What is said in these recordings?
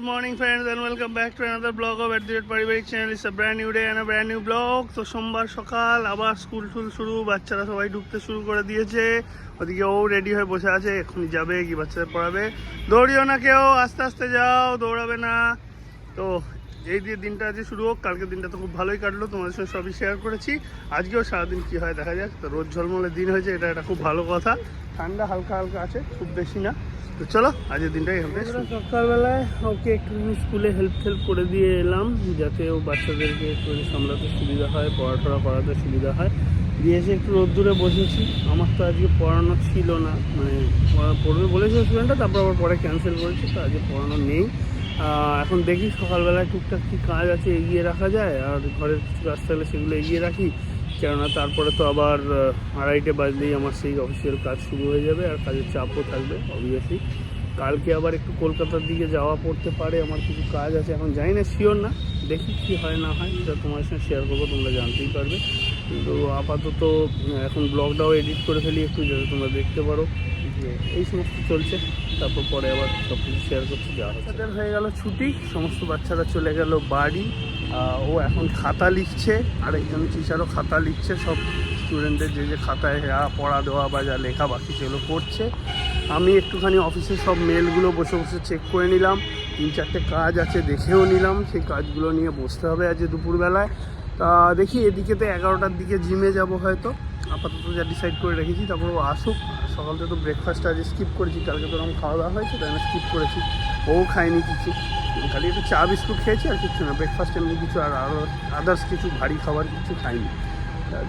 Good morning friends and welcome back to another vlog of @paribaric channel. It's a brand new day and a brand new vlog. তো সোমবার সকাল আবার school শুরু, বাচ্চারা সবাই ঢুকতে শুরু করে দিয়েছে। ওদিকে ও রেডি হয়ে বসে আছে, এখনই যাবে কি বাচ্চাদের পড়াবে। দৌড়িও না কেউ, আস্তে আস্তে যাও, দৌড়াবে না। তো এই দিয়ে দিনটা আজকে শুরু হোক। কালকের দিনটা তো খুব ভালোই কাটলো, তোমাদের সঙ্গে সবই শেয়ার করেছি। আজকেও সারাদিন কী হয় দেখা যাক। তো রোদ ঝলমলের দিন হয়েছে, এটা একটা খুব ভালো কথা। ঠান্ডা হালকা হালকা আছে, খুব বেশি না। তো চলো আজকের দিনটাই হবে। সকালবেলায় ওকে একটুখানি স্কুলে হেল্প করে দিয়ে এলাম, যাতে ও বাচ্চাদেরকে একটু সামলাতে সুবিধা হয়, পড়াশোনা করাতে সুবিধা হয়। দিয়ে এসে একটু রোদ্দুরে বসেছি। আমার তো আজকে পড়ানো ছিল না, মানে পড়বে বলেছে স্টুডেন্টটা, তারপর আবার পরে ক্যান্সেল করেছে, তো আজকে পড়ানো নেই। এখন দেখি সকালবেলায় টুকটাক কী কাজ আছে এগিয়ে রাখা যায়, আর ঘরের কিছু কাজ থাকলে সেগুলো এগিয়ে রাখি। কেননা তারপরে তো আবার 2:30 বাজলেই আমার সেই অফিসিয়াল কাজ শুরু হয়ে যাবে, আর কাজের চাপও থাকবে অবভিয়াসলি। কালকে আবার একটু কলকাতার দিকে যাওয়া পড়তে পারে, আমার কিছু কাজ আছে, এখন জানি না, শিওর না, দেখি কী হয় না হয় সেটা তোমার সঙ্গে শেয়ার করবো, তোমরা জানতেই পারবে। কিন্তু আপাতত এখন ব্লগটাও এডিট করে ফেলি একটু, যাতে তোমরা দেখতে পারো যে এই সমস্ত চলছে। তারপর পরে আবার সব কিছু শেয়ার করছি। যাওয়া বাচ্চাদের হয়ে গেল ছুটি, সমস্ত বাচ্চারা চলে গেল বাড়ি। ও এখন খাতা লিখছে, আরেকজন টিচারও খাতা লিখছে, সব স্টুডেন্টদের যে খাতায় পড়া দেওয়া বা যা লেখা বাকি সেগুলো করছে। আমি একটুখানি অফিসের সব মেলগুলো বসে বসে চেক করে নিলাম, 3-4টে কাজ আছে দেখেও নিলাম, সেই কাজগুলো নিয়ে বসতে হবে আজকে দুপুরবেলায়। তা দেখি এদিকে তো 11টার দিকে জিমে যাব হয়তো, আপাতত যা ডিসাইড করে রেখেছি। তারপর ও আসুক। সকাল থেকে তো ব্রেকফাস্ট আজ স্কিপ করেছি, কালকে তো এরকম খাওয়া দাওয়া হয়েছে, তাই আমি স্কিপ করেছি। ও খায়নি কিছু, খালি একটু চা বিস্কুট খেয়েছি আর কিছু না। ব্রেকফাস্ট এমনি কিছু আর আদার্স কিছু ভারী খাবার কিছু খাইনি।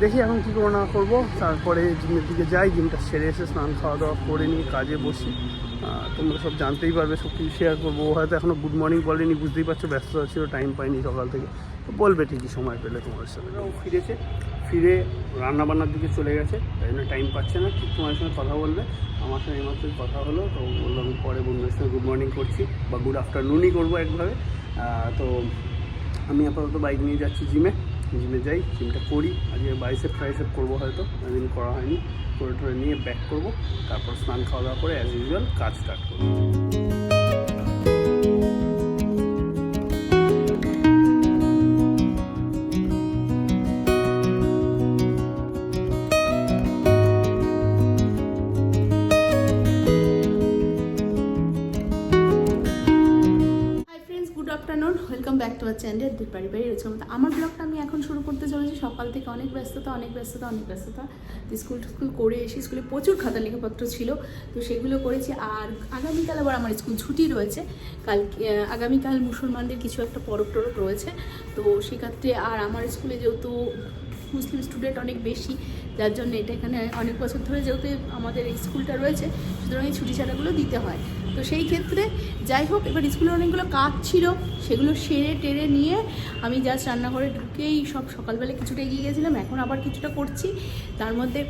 দেখি এখন কী করবো না করবো। তারপরে জিমের দিকে যাই, জিমটা সেরে এসে স্নান খাওয়া দাওয়া করে নিয়ে কাজে বসি। তোমরা সব জানতেই পারবে, সব কিছু শেয়ার করবো। ও হয়তো এখনও গুড মর্নিং বলেনি, বুঝতেই পারছো ব্যস্ততা ছিল, টাইম পাইনি সকাল থেকে। তো বলবে ঠিকই সময় পেলে তোমার সাথে। ও ফিরে রান্নাবান্নার দিকে চলে গেছে, তাই জন্য টাইম পাচ্ছে না, ঠিক তোমার সঙ্গে কথা বলবে। আমার সঙ্গে এইমাত্রই কথা হলো, তো বললাম পরে বন্ধুদের সঙ্গে গুড মর্নিং করছি, বা গুড আফটারনুনই করবো একভাবে। তো আমি আপাতত বাইক নিয়ে যাচ্ছি জিমে যাই, জিমটা করি। আজকে বাইসেপ ট্রাইসেপ করবো হয়তো, একদিন করা হয়নি। করে নিয়ে ব্যাক করবো, তারপর স্নান খাওয়া দাওয়া করে অ্যাজ ইউজুয়াল কাজ স্টার্ট করবো। Welcome back to our channel @paribaric। আমার ব্লগটা আমি এখন শুরু করতে চলেছি। সকাল থেকে অনেক ব্যস্ততা। তো স্কুল করে এসে স্কুলে প্রচুর খাতা লেখাপত্র ছিল, তো সেগুলো করেছি। আর আগামীকাল আবার আমার স্কুল ছুটি রয়েছে। আগামীকাল মুসলমানদের কিছু একটা পরব টরব রয়েছে, তো সেক্ষেত্রে আর আমার স্কুলে যেহেতু মুসলিম স্টুডেন্ট অনেক বেশি, যার জন্য এটা এখানে অনেক বছর ধরে যেহেতু আমাদের এই স্কুলটা রয়েছে, সুতরাং এই ছুটি ছাড়াগুলো দিতে হয়। তো সেই ক্ষেত্রে যাই হোক, এবার স্কুলের অনেকগুলো কাজ ছিল, সেগুলো সেরে টেরে নিয়ে আমি জাস্ট রান্নাঘরে ঢুকেই সব সকালবেলা কিছুটা এগিয়ে গেছিলাম, এখন আবার কিছুটা করছি। তার মধ্যে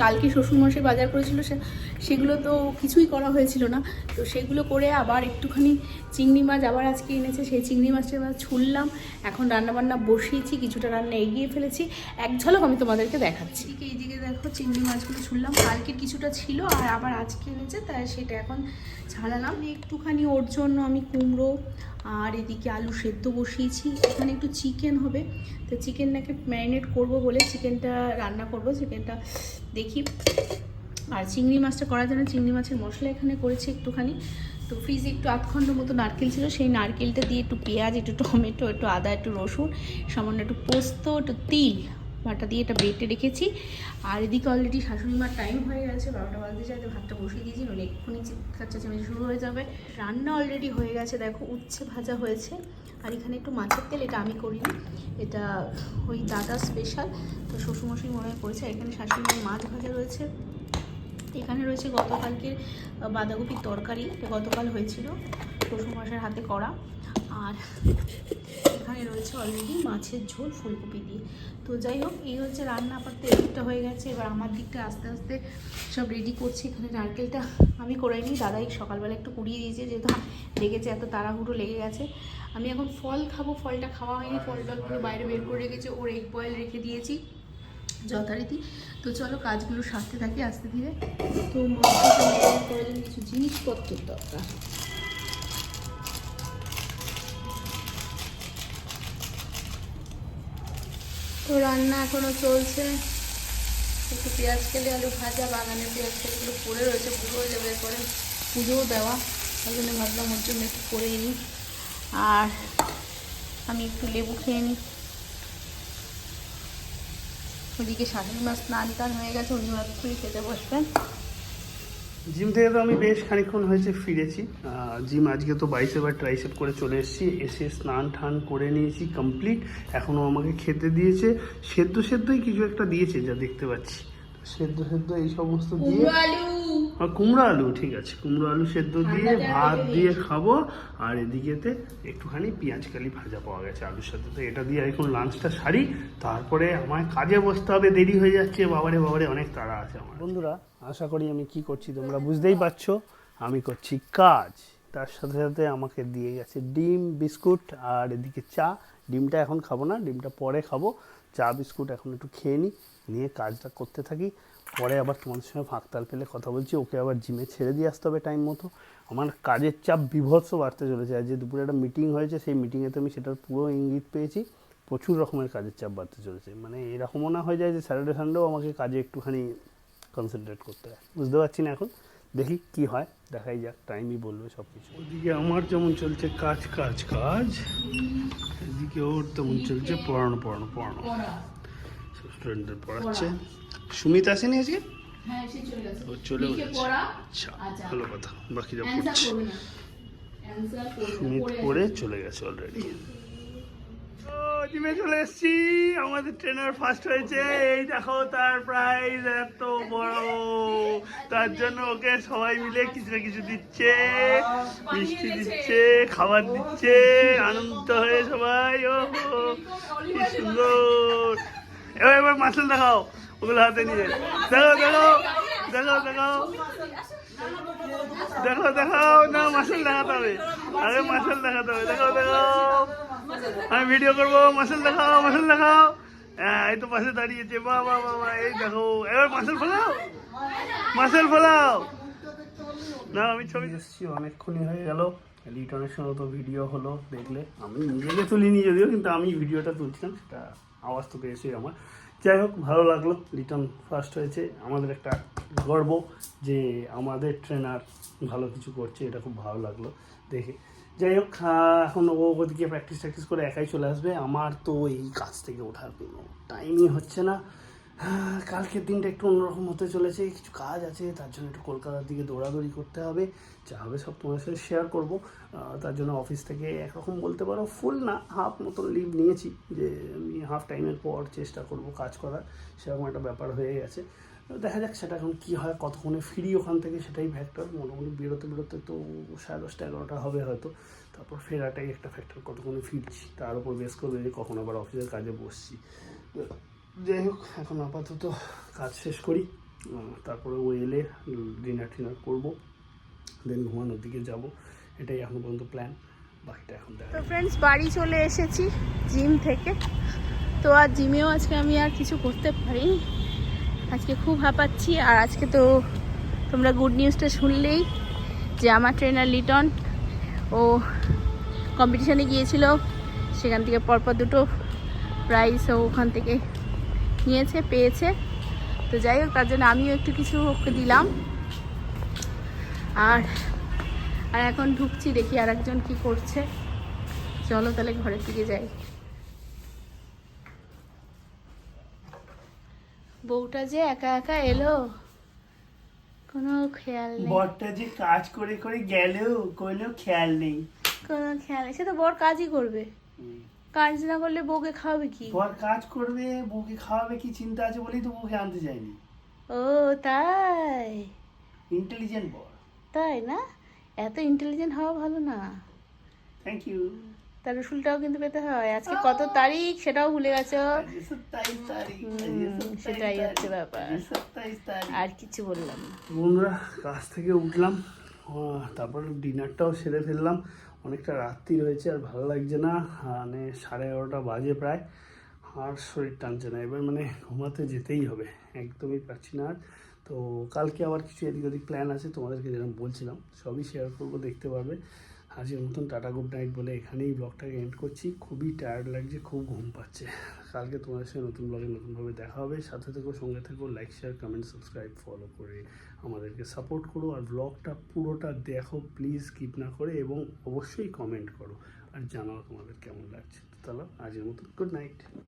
কালকে শ্বশুরমশাই বাজার করেছিল, সেগুলো তো কিছুই করা হয়েছিল না, তো সেগুলো করে আবার একটুখানি চিংড়ি মাছ আবার আজকে এনেছে, সেই চিংড়ি মাছটা এবার ছুললাম। এখন রান্নাবান্না বসিয়েছি, কিছুটা রান্না এগিয়ে ফেলেছি, এক ঝলক আমি তোমাদেরকে দেখাচ্ছি। এইদিকে দেখো চিংড়ি মাছগুলো ছুললাম, কালকে কিছুটা ছিল আর আবার আজকে এনেছে, তাই সেটা এখন ছাড়ালাম। একটুখানি ওর জন্য আমি কুমড়ো আর এদিকে আলু সেদ্ধ বসিয়েছি। এখানে একটু চিকেন হবে, তো চিকেনটাকে ম্যারিনেট করব বলে চিকেনটা রান্না করব, চিকেনটা দেখি। আর চিংড়ি মাছটা করার জন্য চিংড়ি মাছের মশলা এখানে করেছি একটুখানি। তো ফ্রিজে একটু আধখণ্ড মতো নারকেল ছিল, সেই নারকেলটা দিয়ে একটু পেঁয়াজ, একটু টমেটো, একটু আদা, একটু রসুন, সামান্য একটু পোস্ত, একটু তিল বাটা দিয়ে এটা বেটে রেখেছি। আর এদিকে অলরেডি শাশুড়ি মার টাইম হয়ে গেছে, 12টা বাজতে চাইতে ভাতটা বসিয়ে দিয়েছি, নইলে এক্ষুনি চিৎকার চেঁচামেচি শুরু হয়ে যাবে। রান্না অলরেডি হয়ে গেছে, দেখো উচ্ছে ভাজা হয়েছে। আর এখানে একটু মাছের তেল, এটা আমি করিনি, এটা ওই দাদা স্পেশাল, তো শ্বশুরমশাই মনে হয় করেছে। এখানে শাশুড়ি মায়ের মাছ ভাজা রয়েছে, এখানে রয়েছে গতকালকের বাঁধাকপির তরকারি, গতকাল হয়েছিল শ্বশুরমশাইয়ের হাতে করা। আর এখানে রয়েছে অলরেডি মাছের ঝোল ফুলকপি দিয়ে। তো যাই হোক, এই হচ্ছে রান্না। আপাতত এদিকটা হয়ে গেছে, এবার আমার দিকটা আস্তে আস্তে সব রেডি করছি। এখানে নারকেলটা আমি করাইনি, দাদাই সকালবেলা একটু কুড়িয়ে দিয়েছে, যেহেতু লেগেছে, এত তাড়াহুড়ো লেগে গেছে। আমি এখন ফল খাবো, ফলটা খাওয়া হয়নি, ফলগুলো বাইরে বের করে রেখেছে, ওর এগ বয়েল রেখে দিয়েছি যথারীতি। তো চলো কাজগুলো সারতে থাকি আস্তে ধীরে। তো মশলাটা করার জন্য কিছু জিনিসপত্রের দরকার। তো রান্না এখনো চলছে, একটু পেঁয়াজ কেলে আলু ভাজা, বাগানের পেঁয়াজ কেলেগুলো পড়ে রয়েছে, পুরো হয়ে যাবে পরে, পুজোও দেওয়া, ওই জন্য ভাবলাম ওর জন্য একটু করেই নিই। আর আমি একটু লেবু খেয়ে নিই। ওদিকে শাশুড়ি মা স্নান টান হয়ে গেছে, উনি ভাত করে খেতে বসবেন। জিম থেকে তো আমি বেশ খানিকক্ষণ হয়েছে ফিরেছি। জিম আজকে তো বাইসেপ ট্রাইসেপ করে চলে এসেছি, এসে স্নান টান করে নিয়েছি কমপ্লিট। এখনও আমাকে খেতে দিয়েছে, সেদ্ধই কিছু একটা দিয়েছে যা দেখতে পাচ্ছি, সেদ্ধ এই সমস্ত দিয়ে, কুমড়ো আলু, ঠিক আছে, কুমড়ো আলু সেদ্ধ দিয়ে ভাত দিয়ে খাবো। আর এদিকেতে একটুখানি পেঁয়াজ কালি ভাজা পাওয়া গেছে আলুর সাথে। তো এটা দিয়ে এখন লাঞ্চটা সারি, তারপরে আমার কাজে বসতে হবে, দেরি হয়ে যাচ্ছে, বাবারে অনেক তাড়া আছে আমার। বন্ধুরা, আশা করি আমি কি করছি তোমরা বুঝতেই পারছো, আমি করছি কাজ। তার সাথে সাথে আমাকে দিয়ে গেছে ডিম, বিস্কুট, আর এদিকে চা। ডিমটা এখন খাবো না, ডিমটা পরে খাবো। চা বিস্কুট এখন একটু খেয়ে নিয়ে কাজটা করতে থাকি। পরে আবার তোমাদের সঙ্গে ফাঁকতাল পেলে কথা বলছি। ওকে আবার জিমে ছেড়ে দিয়ে আসতে হবে টাইম মতো। আমার কাজের চাপ বিভৎস বাড়তে চলেছে। আজ যে দুপুরে একটা মিটিং হয়েছে, সেই মিটিংয়েতে আমি সেটার পুরো ইঙ্গিত পেয়েছি। প্রচুর রকমের কাজের চাপ বাড়তে চলেছে, মানে এরকমও না হয়ে যায় যে স্যাটারডে সানডেও আমাকে কাজে একটুখানি কনসেন্ট্রেট করতে হয়। বুঝতে পারছি না এখন, দেখি কি হয়, দেখাই যাক, টাইমই বলবে সব কিছু। ওদিকে আমার যেমন চলছে কাজ, এদিকে ওর তেমন চলছে পড়ানো। স্টুডেন্টদের পড়াচ্ছে। সুমিত আসেনি আজকে? হ্যাঁ, সে চলে গেছে। ও চলে গেছে, আচ্ছা, ভালো কথা। বাকিরা পড়ছে, সুমিত পড়ে চলে গেছে অলরেডি। জিমে চলে এসেছি, আমাদের ট্রেনার ফার্স্ট হয়েছে। এই দেখো তার প্রাইজ এত বড়, তার জন্য ওকে সবাই মিলে কিছু না কিছু দিচ্ছে, মিষ্টি দিচ্ছে, খাবার দিচ্ছে, আনন্দ হয়ে সবাই। ও কি সুন্দর। এবার মাসেল দেখাও, ওগুলো হাতে নিয়ে দেখাও না, মাসেল দেখাতে হবে, আরে মাসেল দেখাতে হবে। দেখাও, আমি ভিডিও করবো। মাসেল দেখাও। হ্যাঁ, এই তো পাশে দাঁড়িয়েছে। বাবা, এই দেখো, এবার মাসেল ফেলাও। না, আমি ছবি এসেছি, অনেকক্ষণই হয়ে গেল। লিটনের সঙ্গে তো ভিডিও হলো, দেখলে। আমি নিজেকে তুলিনি যদিও, কিন্তু আমি ভিডিওটা তুলছিলাম, সেটা আওয়াজ তো পেয়েছি আমার। যাই হোক, ভালো লাগলো, লিটন ফার্স্ট হয়েছে। আমাদের একটা গর্ব যে আমাদের ট্রেনার ভালো কিছু করছে, এটা খুব ভালো লাগলো দেখে। যাই হোক, এখন ও ওদিকে প্র্যাকটিস করে একাই চলে আসবে। আমার তো এই কাজ থেকে ওঠার কোনো টাইমই হচ্ছে না। কালকের দিনটা একটু অন্যরকম হতে চলেছে, কিছু কাজ আছে, তার জন্য একটু কলকাতার দিকে দৌড়াদৌড়ি করতে হবে। যা হবে সব তোমার সাথে শেয়ার করবো। তার জন্য অফিস থেকে একরকম বলতে পারো ফুল না, হাফ মতন লিভ নিয়েছি, যে আমি হাফ টাইমের পর চেষ্টা করব কাজ করার, সেরকম একটা ব্যাপার হয়ে গেছে। দেখা যাক সেটা এখন কী হয়, কতক্ষণে ফিরি ওখান থেকে সেটাই ফ্যাক্টর। মোটামুটি বেরোতে তো 10:30-11টা হবে হয়তো। তারপর ফেরাটাই একটা ফ্যাক্টর, কতক্ষণে ফিরছি তার উপর বেস করবে যে কখন আবার অফিসের কাজে বসছি। যাই হোক, এখন আপাতত কাজ শেষ করি, তারপরে ও এলে ডিনার করবো, দেন ঘুমানোর দিকে যাব। এটাই এখন পর্যন্ত প্ল্যান, বাকিটা এখন দেখা। তো ফ্রেন্ডস, বাড়ি চলে এসেছি জিম থেকে। তো আর জিমেও আজকে আমি আর কিছু করতে পারিনি, আজকে খুব হাঁপাচ্ছি। আর আজকে তো তোমরা গুড নিউজটা শুনলেই, যে আমার ট্রেনার লিটন, ও কম্পিটিশানে গিয়েছিল, সেখান থেকে পরপর 2টো প্রাইজ ও ওখান থেকে পেয়েছে। তো যাই হোক, তার জন্য আমিও একটু কিছু ওকে দিলাম। আর এখন ঢুকছি, দেখি আর একজন কি করছে। চলো তাহলে ঘরের দিকে যাই। বউটা যে একা এলো, কোনো খেয়াল নেই। বরটা যে কাজ করে গেল, কোনো খেয়াল নেই। সে তো বর কাজই করবে, কাজ না করলে বউকে খাওয়াবে কি? বর কাজ করবে, বউকে খাওয়াবে কি চিন্তা আছে বলেই তো বউকে আনতে যায়নি। ও তাই? ইন্টেলিজেন্ট বর। তাই না? এত ইন্টেলিজেন্ট হওয়া ভালো না। Thank you. তার রসুলটাও কিন্তু পেতে হয়। আজকে কত তারিখ সেটাও ভুলে গেছো? 27 তারিখ। সেটাই হচ্ছে ব্যাপার, আর কিছু বললাম না। বন্ধুরা, কাজ থেকে উঠলাম, তারপর ডিনারটাও সেরে ফেললাম। অনেকটা রাত্রি হয়েছে, আর ভালো লাগছে না, মানে 11:30 বাজে প্রায়। আর শরীর টানছে না, এবার মানে ঘুমাতে যেতেই হবে, একদমই পারছি না আর। তো কালকে আবার কিছু এদিক ওদিক প্ল্যান আছে, তোমাদেরকে যেরকম বলছিলাম সবই শেয়ার করবো, দেখতে পারবে। আজকের মতন টাটা গুড নাইট বলে এখানেই ব্লগটাকে এন্ড করছি। খুবই টায়ার্ড লাগছে, খুব ঘুম পাচ্ছে। কালকে তোমাদের সাথে নতুন ব্লগে নতুনভাবে দেখা হবে। সাথে থেকো, সঙ্গে থেকো, like share comment subscribe follow করে আমাদেরকে সাপোর্ট করো। আর ব্লগটা পুরোটা দেখো প্লিজ, স্কিপ না করে, এবং অবশ্যই কমেন্ট করো আর জানাও তোমাদের কেমন লাগছে। তো তাহলে আজকের মতন গুড নাইট।